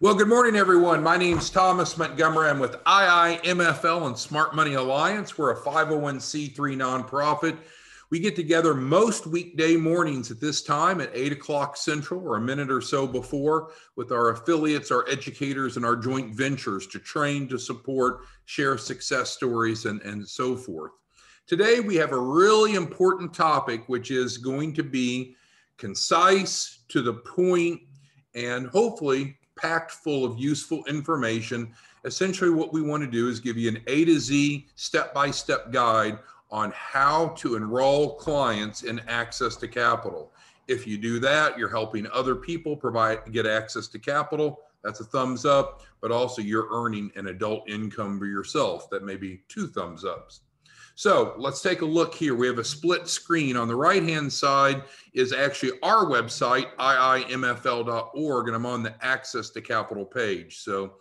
Well, good morning, everyone. My name's Thomas Montgomery. I'm with IIMFL and Smart Money Alliance. We're a 501c3 nonprofit. We get together most weekday mornings at this time at 8 o'clock Central or a minute or so before with our affiliates, our educators, and our joint ventures to train, to support, share success stories, and so forth. Today, we have a really important topic, which is going to be concise, to the point, and hopefully packed full of useful information. Essentially, what we want to do is give you an A to Z step-by-step guide on how to enroll clients in access to capital. If you do that, you're helping other people get access to capital. That's a thumbs up, but also you're earning an adult income for yourself. That may be 2 thumbs ups. So let's take a look here. We have a split screen. On the right-hand side is actually our website, iimfl.org, and I'm on the Access to Capital page. So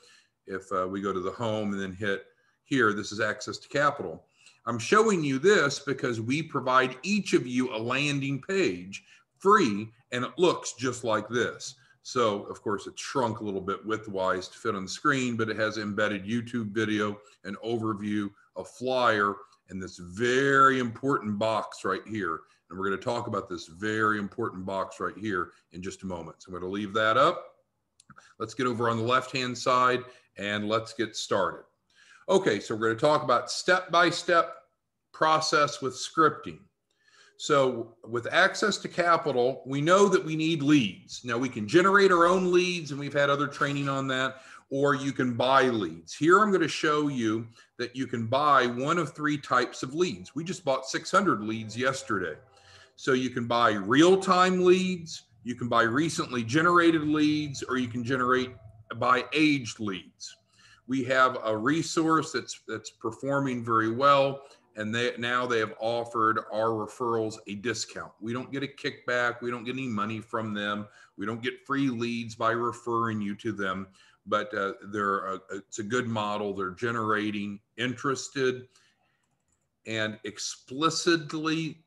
if we go to the home and then hit here, this is Access to Capital. I'm showing you this because we provide each of you a landing page free, and it looks just like this. So, of course, it's shrunk a little bit width-wise to fit on the screen, but it has embedded YouTube video, an overview, a flyer, and this very important box right here. And we're going to talk about this very important box right here in just a moment. So I'm going to leave that up. Let's get over on the left-hand side and let's get started. Okay, so we're going to talk about step-by-step process with scripting. So with access to capital, we know that we need leads. Now we can generate our own leads, and we've had other training on that, or you can buy leads. Here I'm going to show you that you can buy one of 3 types of leads. We just bought 600 leads yesterday. So you can buy real-time leads, you can buy recently generated leads, or you can buy aged leads. We have a resource that's performing very well, and now they have offered our referrals a discount. We don't get a kickback. We don't get any money from them. We don't get free leads by referring you to them, but it's a good model. They're generating interested and explicitly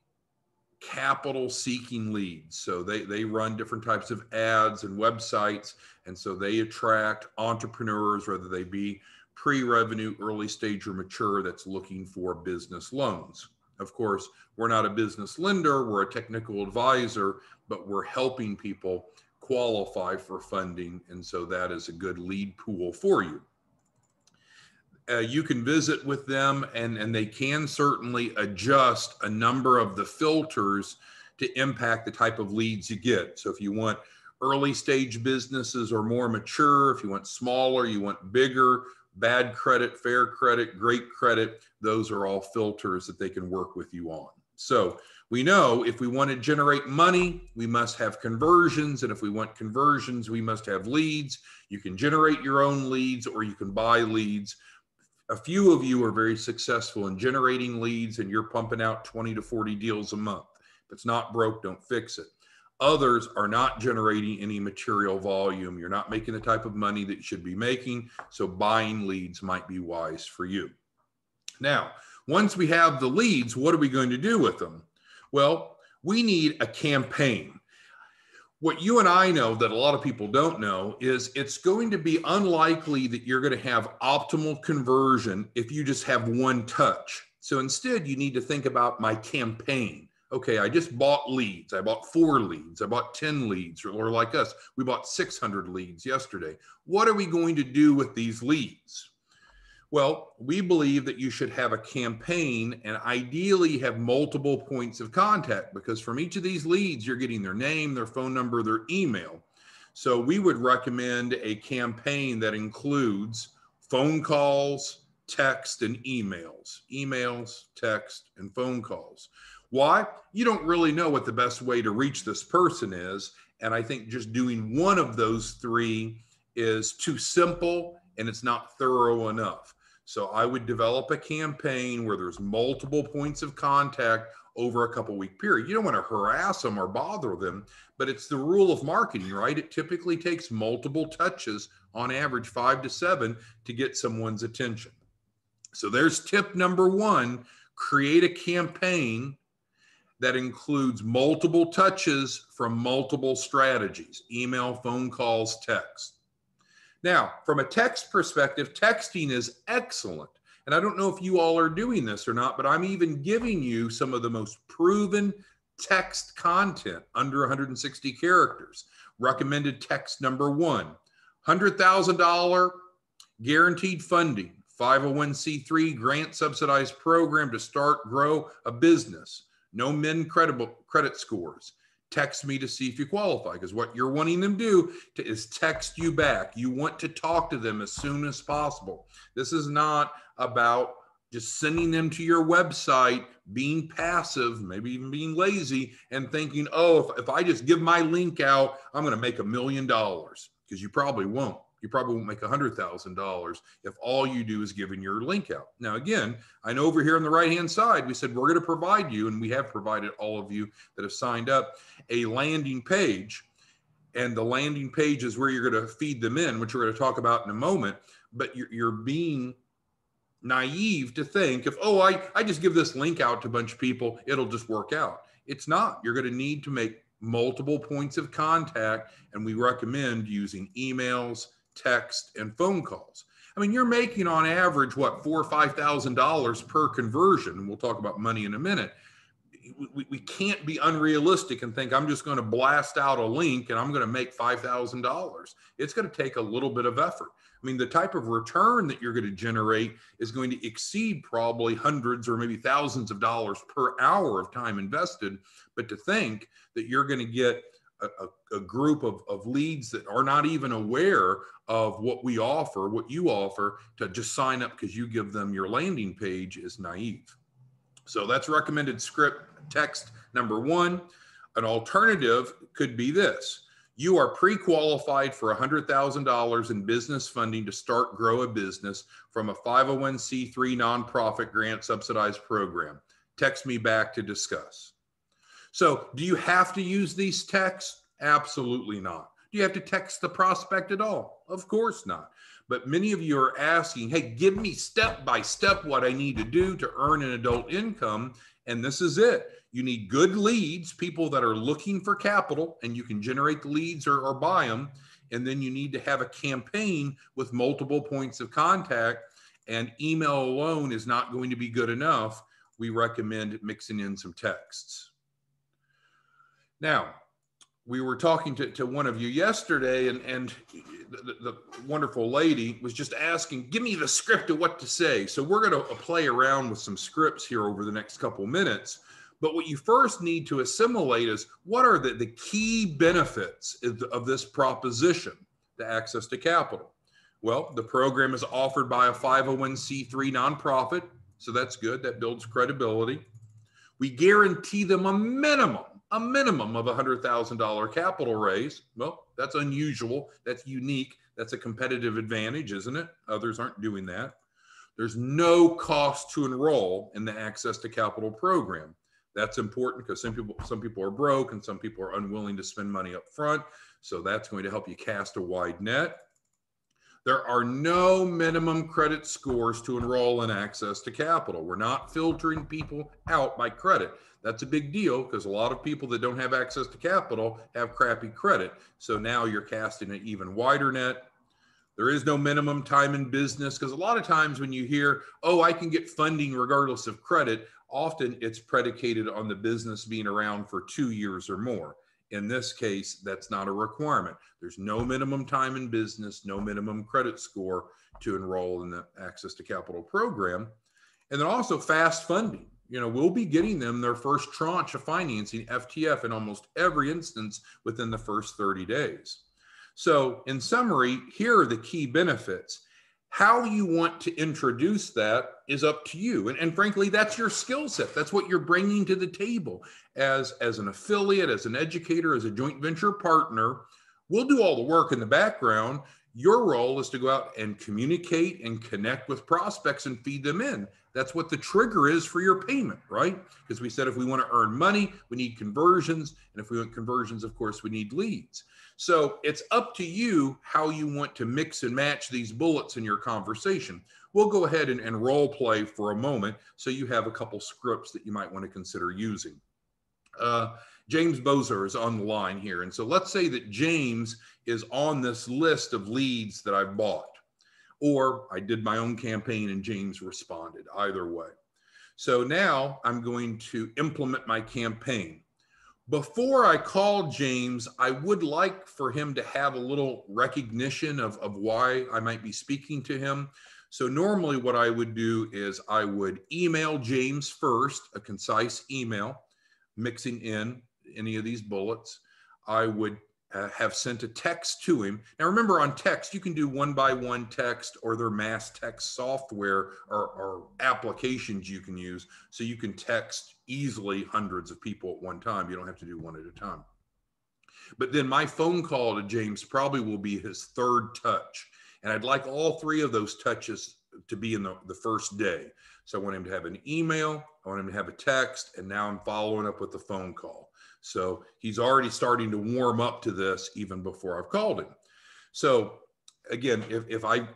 capital-seeking leads. So they run different types of ads and websites, and so they attract entrepreneurs, whether they be pre-revenue, early stage, or mature, that's looking for business loans. Of course, we're not a business lender, we're a technical advisor, but we're helping people qualify for funding, and so that is a good lead pool for you. You can visit with them, and they can certainly adjust a number of the filters to impact the type of leads you get. So if you want early stage businesses or more mature, if you want smaller, you want bigger, bad credit, fair credit, great credit, those are all filters that they can work with you on. So we know if we want to generate money, we must have conversions. And if we want conversions, we must have leads. You can generate your own leads or you can buy leads. A few of you are very successful in generating leads and you're pumping out 20 to 40 deals a month. If it's not broke, don't fix it. Others are not generating any material volume. You're not making the type of money that you should be making. So buying leads might be wise for you. Now, once we have the leads, what are we going to do with them? Well, we need a campaign. What you and I know that a lot of people don't know is it's going to be unlikely that you're going to have optimal conversion if you just have one touch. So instead, you need to think about my campaign. Okay, I just bought leads. I bought 4 leads. I bought 10 leads, or like us, we bought 600 leads yesterday. What are we going to do with these leads? Well, we believe that you should have a campaign and ideally have multiple points of contact, because from each of these leads, you're getting their name, their phone number, their email. So we would recommend a campaign that includes phone calls, text, and emails. Emails, text, and phone calls. Why? You don't really know what the best way to reach this person is. And I think just doing one of those 3 is too simple and it's not thorough enough. So I would develop a campaign where there's multiple points of contact over a couple-week period. You don't want to harass them or bother them, but it's the rule of marketing, right? It typically takes multiple touches, on average 5 to 7, to get someone's attention. So there's tip number 1, create a campaign that includes multiple touches from multiple strategies: email, phone calls, text. Now, from a text perspective, texting is excellent. And I don't know if you all are doing this or not, but I'm even giving you some of the most proven text content under 160 characters. Recommended text number 1, $100,000 guaranteed funding, 501c3 grant subsidized program to start, grow a business. No min credit scores. Text me to see if you qualify, because what you're wanting them to do is text you back. You want to talk to them as soon as possible. This is not about just sending them to your website, being passive, maybe even being lazy, and thinking, oh, if I just give my link out, I'm going to make $1 million, because you probably won't. You probably won't make $100,000 if all you do is giving your link out. Now, again, I know over here on the right-hand side, we said we're going to provide you, and we have provided all of you that have signed up, a landing page. And the landing page is where you're going to feed them in, which we're going to talk about in a moment. But you're being naive to think if, oh, I just give this link out to a bunch of people, it'll just work out. It's not. You're going to need to make multiple points of contact, and we recommend using emails, text, and phone calls. I mean, you're making on average, what, $4,000 or $5,000 per conversion. And we'll talk about money in a minute. We can't be unrealistic and think I'm just going to blast out a link and I'm going to make $5,000. It's going to take a little bit of effort. I mean, the type of return that you're going to generate is going to exceed probably hundreds or maybe thousands of dollars per hour of time invested. But to think that you're going to get a group of leads that are not even aware of what we offer, what you offer, to just sign up because you give them your landing page is naive. So that's recommended script text number 1. An alternative could be this. You are pre-qualified for $100,000 in business funding to start, grow a business from a 501c3 nonprofit grant subsidized program. Text me back to discuss. So do you have to use these texts? Absolutely not. Do you have to text the prospect at all? Of course not. But many of you are asking, hey, give me step by step what I need to do to earn an adult income. And this is it. You need good leads, people that are looking for capital, and you can generate the leads or buy them. And then you need to have a campaign with multiple points of contact, and email alone is not going to be good enough. We recommend mixing in some texts. Now, we were talking to one of you yesterday, and the wonderful lady was just asking, give me the script of what to say. So we're going to play around with some scripts here over the next couple minutes. But what you first need to assimilate is what are the key benefits of this proposition, the access to capital? Well, the program is offered by a 501c3 nonprofit. So that's good. That builds credibility. We guarantee them a minimum of $100,000 capital raise. Well, that's unusual. That's unique. That's a competitive advantage, isn't it? Others aren't doing that. There's no cost to enroll in the Access to Capital program. That's important because some people are broke and some people are unwilling to spend money up front. So that's going to help you cast a wide net. There are no minimum credit scores to enroll in Access to Capital. We're not filtering people out by credit. That's a big deal because a lot of people that don't have access to capital have crappy credit. So now you're casting an even wider net. There is no minimum time in business because a lot of times when you hear, oh, I can get funding regardless of credit, often it's predicated on the business being around for 2 years or more. In this case, that's not a requirement. There's no minimum time in business, no minimum credit score to enroll in the Access to Capital program. And then also fast funding. You know, we'll be getting them their first tranche of financing, FTF, in almost every instance within the first 30 days. So in summary, here are the key benefits. How you want to introduce that is up to you. And frankly, that's your skill set. That's what you're bringing to the table as an affiliate, as an educator, as a joint venture partner. We'll do all the work in the background. Your role is to go out and communicate and connect with prospects and feed them in. That's what the trigger is for your payment, right? Because we said if we want to earn money, we need conversions. And if we want conversions, of course, we need leads. So it's up to you how you want to mix and match these bullets in your conversation. We'll go ahead and role play for a moment so you have a couple scripts that you might want to consider using. James Bozer is on the line here. And so let's say that James is on this list of leads that I've bought, or I did my own campaign and James responded, either way. So now I'm going to implement my campaign. Before I call James, I would like for him to have a little recognition of why I might be speaking to him. So normally what I would do is I would email James first, a concise email, mixing in any of these bullets. I would have sent a text to him. Now remember, on text, you can do one-by-one text, or their mass text software or applications you can use. So you can text easily hundreds of people at one time. You don't have to do one at a time. But then my phone call to James probably will be his third touch. And I'd like all three of those touches to be in the first day. So I want him to have an email, I want him to have a text, and now I'm following up with the phone call. So he's already starting to warm up to this even before I've called him. So again, if I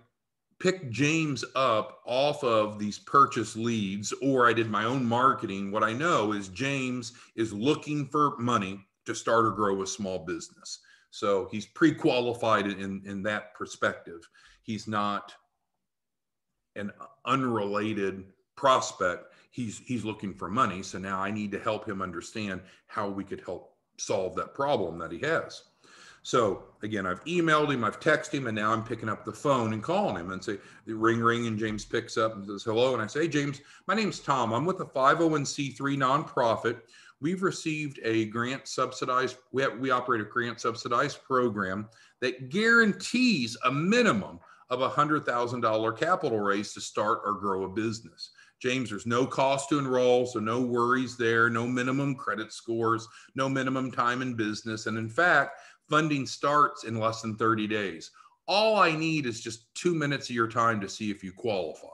pick James up off of these purchase leads, or I did my own marketing, what I know is James is looking for money to start or grow a small business. So he's pre-qualified in that perspective. He's not an unrelated prospect. He's looking for money. So now I need to help him understand how we could help solve that problem that he has. So again, I've emailed him, I've texted him, and now I'm picking up the phone and calling him and say, ring, ring, and James picks up and says, hello. And I say, hey, James, my name's Tom. I'm with a 501c3 nonprofit. We've received a grant subsidized, we operate a grant subsidized program that guarantees a minimum of a $100,000 capital raise to start or grow a business. James, there's no cost to enroll, so no worries there, no minimum credit scores, no minimum time in business. And in fact, funding starts in less than 30 days. All I need is just 2 minutes of your time to see if you qualify.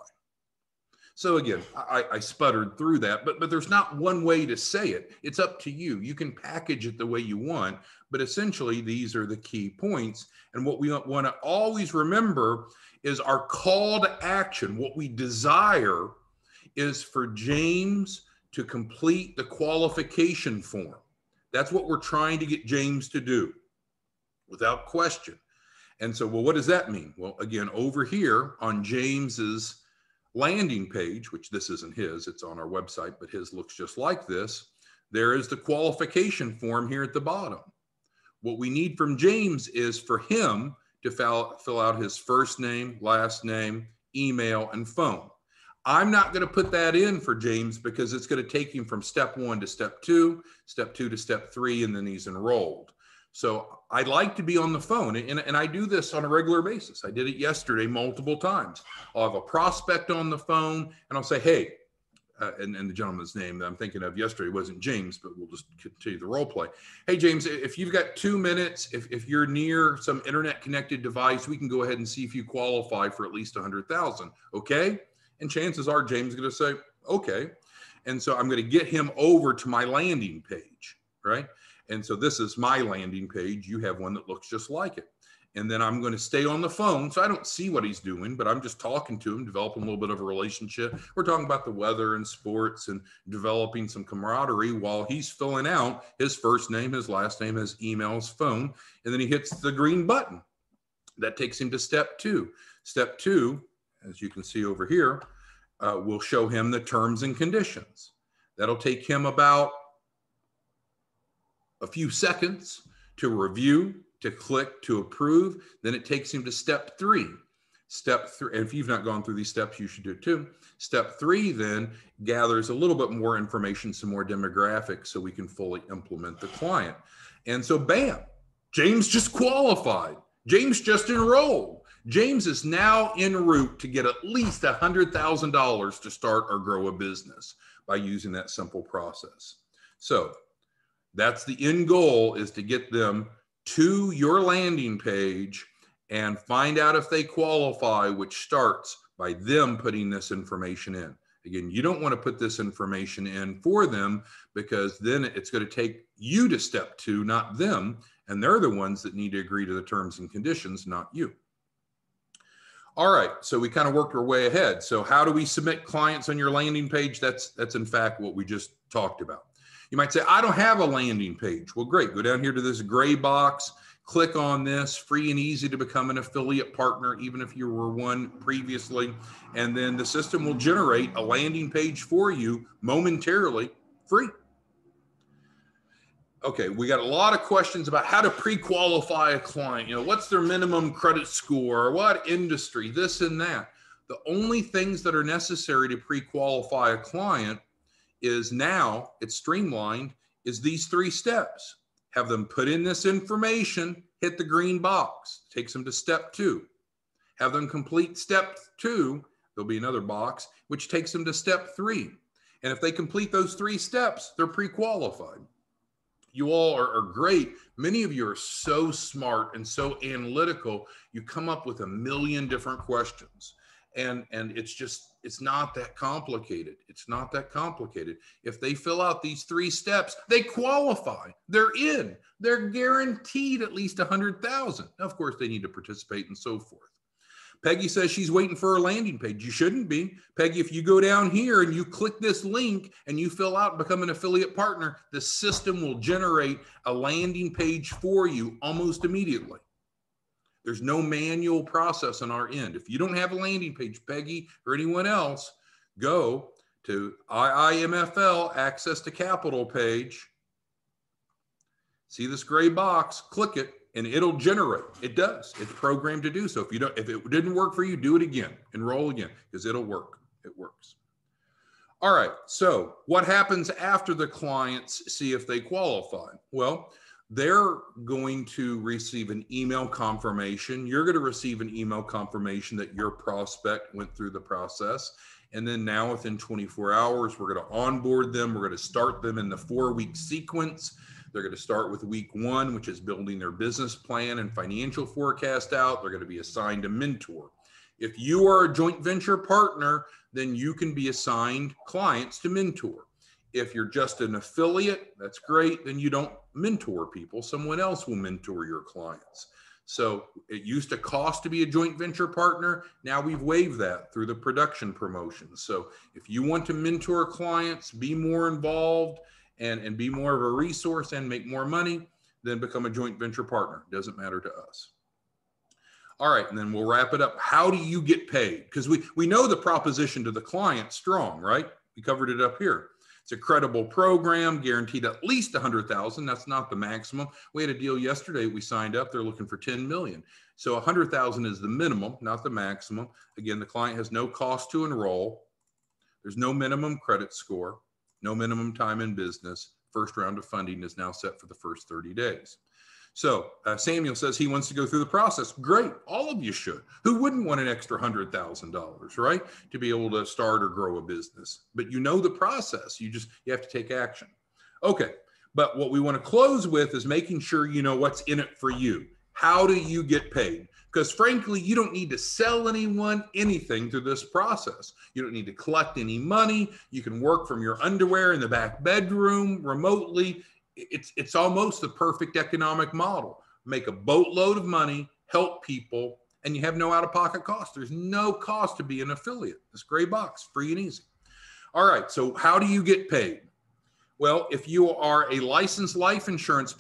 So again, I sputtered through that, but there's not one way to say it. It's up to you. You can package it the way you want, but essentially these are the key points. And what we want to always remember is our call to action. What we desire is for James to complete the qualification form. That's what we're trying to get James to do, without question. And so, well, what does that mean? Well, again, over here on James's landing page, which this isn't his, it's on our website, but his looks just like this. There is the qualification form here at the bottom. What we need from James is for him to fill out his first name, last name, email, and phone. I'm not going to put that in for James because it's going to take him from step 1 to step 2 to step 3, and then he's enrolled. So I'd like to be on the phone, and I do this on a regular basis. I did it yesterday multiple times. I'll have a prospect on the phone, and I'll say, hey, and the gentleman's name that I'm thinking of yesterday wasn't James, but we'll just continue the role play. Hey, James, if you've got 2 minutes, if you're near some internet connected device, we can go ahead and see if you qualify for at least 100,000. Okay. And chances are James is going to say, okay. And so I'm going to get him over to my landing page, right? And so this is my landing page. You have one that looks just like it. And then I'm going to stay on the phone. So I don't see what he's doing, but I'm just talking to him, developing a little bit of a relationship. We're talking about the weather and sports and developing some camaraderie while he's filling out his first name, his last name, his email, his phone. And then he hits the green button. That takes him to step 2. Step 2, as you can see over here, will show him the terms and conditions. That'll take him about a few seconds to review, to click, to approve. Then it takes him to step 3. Step 3, and if you've not gone through these steps, you should do it too. Step 3 then gathers a little bit more information, some more demographics, so we can fully implement the client. And so bam, James just qualified. James just enrolled. James is now en route to get at least $100,000 to start or grow a business by using that simple process. So that's the end goal, is to get them to your landing page and find out if they qualify, which starts by them putting this information in. Again, you don't want to put this information in for them, because then it's going to take you to step 2, not them. And they're the ones that need to agree to the terms and conditions, not you. All right, so we kind of worked our way ahead. So how do we submit clients on your landing page? That's in fact what we just talked about. You might say, I don't have a landing page. Well, great. Go down here to this gray box, click on this, free and easy to become an affiliate partner, even if you were one previously. And then the system will generate a landing page for you momentarily, free. Okay, we got a lot of questions about how to pre-qualify a client. You know, what's their minimum credit score? What industry? This and that. The only things that are necessary to pre-qualify a client is now, it's streamlined, is these 3 steps. Have them put in this information, hit the green box, takes them to step 2. Have them complete step 2, there'll be another box, which takes them to step 3. And if they complete those 3 steps, they're pre-qualified. You all are great. Many of you are so smart and so analytical. You come up with a million different questions. And it's not that complicated. It's not that complicated. If they fill out these 3 steps, they qualify. They're in. They're guaranteed at least 100,000. Now, of course, they need to participate and so forth. Peggy says she's waiting for her landing page. You shouldn't be. Peggy, if you go down here and you click this link and you fill out and become an affiliate partner, the system will generate a landing page for you almost immediately. There's no manual process on our end. If you don't have a landing page, Peggy or anyone else, go to IIMFL Access to Capital page. See this gray box, click it, and it'll generate. It does. It's programmed to do so. If it didn't work for you, do it again. Enroll again, because it'll work. It works. All right. So what happens after the clients see if they qualify? Well, they're going to receive an email confirmation. You're going to receive an email confirmation that your prospect went through the process. And then now within 24 hours, we're going to onboard them. We're going to start them in the 4-week sequence. They're going to start with week 1, which is building their business plan and financial forecast out. They're going to be assigned a mentor. If you are a joint venture partner, then you can be assigned clients to mentor. If you're just an affiliate, that's great. Then you don't mentor people. Someone else will mentor your clients. So it used to cost to be a joint venture partner. Now we've waived that through the production promotions. So if you want to mentor clients, be more involved, and be more of a resource and make more money, then become a joint venture partner. It doesn't matter to us. All right, and then we'll wrap it up. How do you get paid? Because we know the proposition to the client strong, right? We covered it up here. It's a credible program, guaranteed at least 100,000. That's not the maximum. We had a deal yesterday. We signed up. They're looking for 10 million. So 100,000 is the minimum, not the maximum. Again, the client has no cost to enroll. There's no minimum credit score. No minimum time in business. First round of funding is now set for the first 30 days. So Samuel says he wants to go through the process. Great. All of you should. Who wouldn't want an extra $100,000, right? To be able to start or grow a business. But you know the process. You have to take action. Okay. But what we want to close with is making sure you know what's in it for you. How do you get paid? Because frankly, you don't need to sell anyone anything through this process. You don't need to collect any money. You can work from your underwear in the back bedroom remotely. It's almost the perfect economic model. Make a boatload of money, help people, and you have no out-of-pocket cost. There's no cost to be an affiliate. This gray box, free and easy. All right, so how do you get paid? Well, if you are a licensed life insurance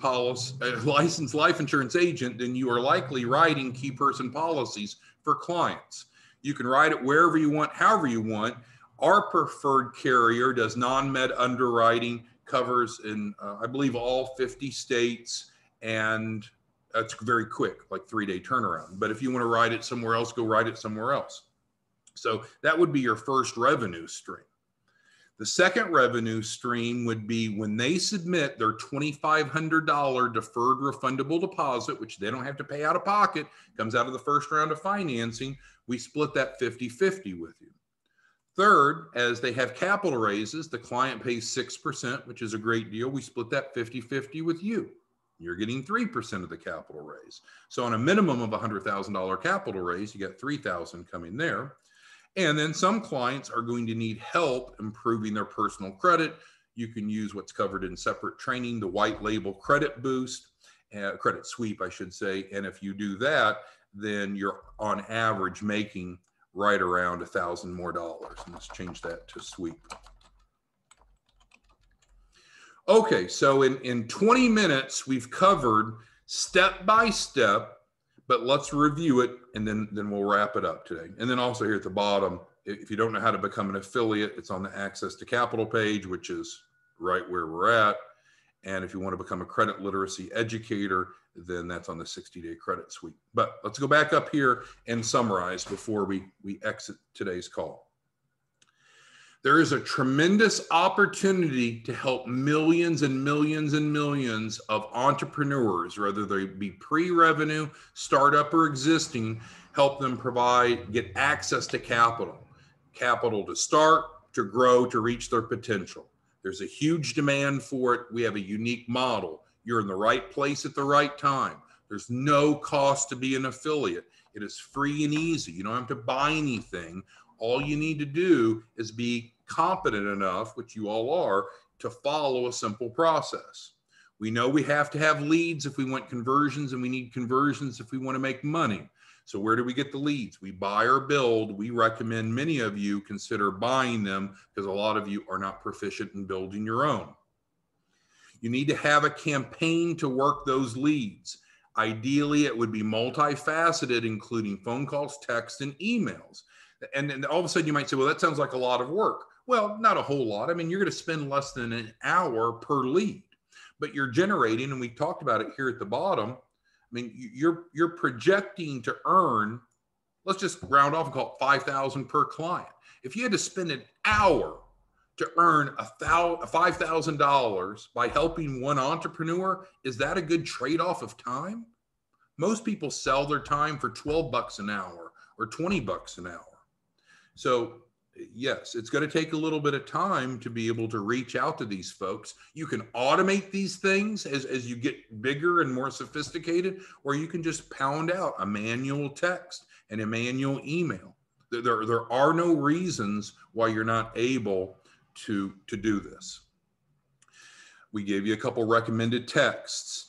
agent, then you are likely writing key person policies for clients. You can write it wherever you want, however you want. Our preferred carrier does non-med underwriting, covers in, I believe, all 50 states, and it's very quick, like 3-day turnaround. But if you want to write it somewhere else, go write it somewhere else. So that would be your first revenue stream. The second revenue stream would be when they submit their $2,500 deferred refundable deposit, which they don't have to pay out of pocket, comes out of the first round of financing. We split that 50-50 with you. Third, as they have capital raises, the client pays 6%, which is a great deal. We split that 50-50 with you. You're getting 3% of the capital raise. So on a minimum of $100,000 capital raise, you got $3,000 coming there. And then some clients are going to need help improving their personal credit. You can use what's covered in separate training, the white label credit boost, credit sweep, I should say. And if you do that, then you're on average making right around $1,000 more. And let's change that to sweep. Okay, so in 20 minutes, we've covered step by step, but let's review it and then we'll wrap it up today. And then also here at the bottom, if you don't know how to become an affiliate, it's on the Access to Capital page, which is right where we're at. And if you want to become a credit literacy educator, then that's on the 60-day credit suite. But let's go back up here and summarize before we exit today's call. There is a tremendous opportunity to help millions and millions and millions of entrepreneurs, whether they be pre-revenue, startup, or existing, help them get access to capital to start, to grow, to reach their potential. There's a huge demand for it. We have a unique model. You're in the right place at the right time. There's no cost to be an affiliate. It is free and easy. You don't have to buy anything. All you need to do is be competent enough, which you all are, to follow a simple process. We know we have to have leads if we want conversions, and we need conversions if we want to make money. So where do we get the leads? We buy or build. We recommend many of you consider buying them because a lot of you are not proficient in building your own. You need to have a campaign to work those leads. Ideally, it would be multifaceted, including phone calls, texts, and emails. And then all of a sudden you might say, well, that sounds like a lot of work. Well, not a whole lot. I mean, you're going to spend less than an hour per lead, but you're generating, and we talked about it here at the bottom. I mean, you're projecting to earn, let's just round off and call it $5,000 per client. If you had to spend an hour to earn $5,000 by helping one entrepreneur, is that a good trade-off of time? Most people sell their time for $12 an hour or $20 an hour. So yes, it's going to take a little bit of time to be able to reach out to these folks. You can automate these things as you get bigger and more sophisticated, or you can just pound out a manual text and a manual email. There are no reasons why you're not able to do this. We gave you a couple recommended texts.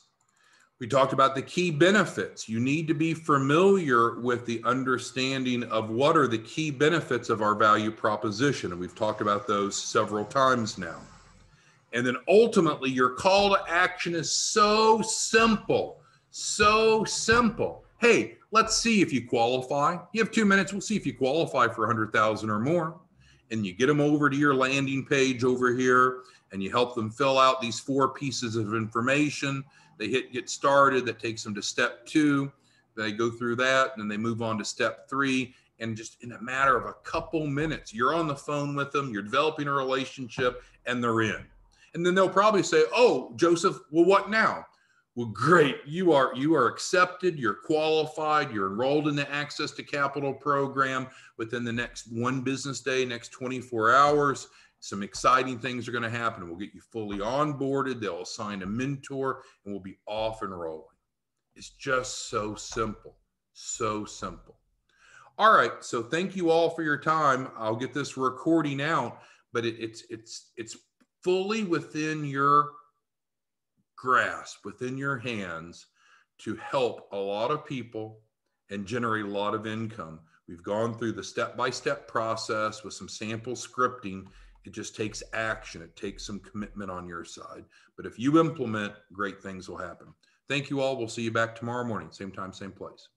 We talked about the key benefits. You need to be familiar with the understanding of what are the key benefits of our value proposition. And we've talked about those several times now. And then ultimately, your call to action is so simple, so simple. Hey, let's see if you qualify. You have 2 minutes. We'll see if you qualify for 100,000 or more. And you get them over to your landing page over here, and you help them fill out these 4 pieces of information. They hit get started. That takes them to step 2. They go through that, and then they move on to step 3. And just in a matter of a couple minutes, you're on the phone with them, you're developing a relationship, and they're in. And then they'll probably say, oh, Joseph, well, what now? Well, great. You are accepted. You're qualified. You're enrolled in the Access to Capital program within the next 1 business day, next 24 hours. Some exciting things are going to happen. We'll get you fully onboarded. They'll assign a mentor, and we'll be off and rolling. It's just so simple, so simple. All right. So thank you all for your time. I'll get this recording out, but it's fully within your grasp, within your hands, to help a lot of people and generate a lot of income. We've gone through the step-by-step process with some sample scripting. It just takes action. It takes some commitment on your side. But if you implement, great things will happen. Thank you all. We'll see you back tomorrow morning, same time, same place.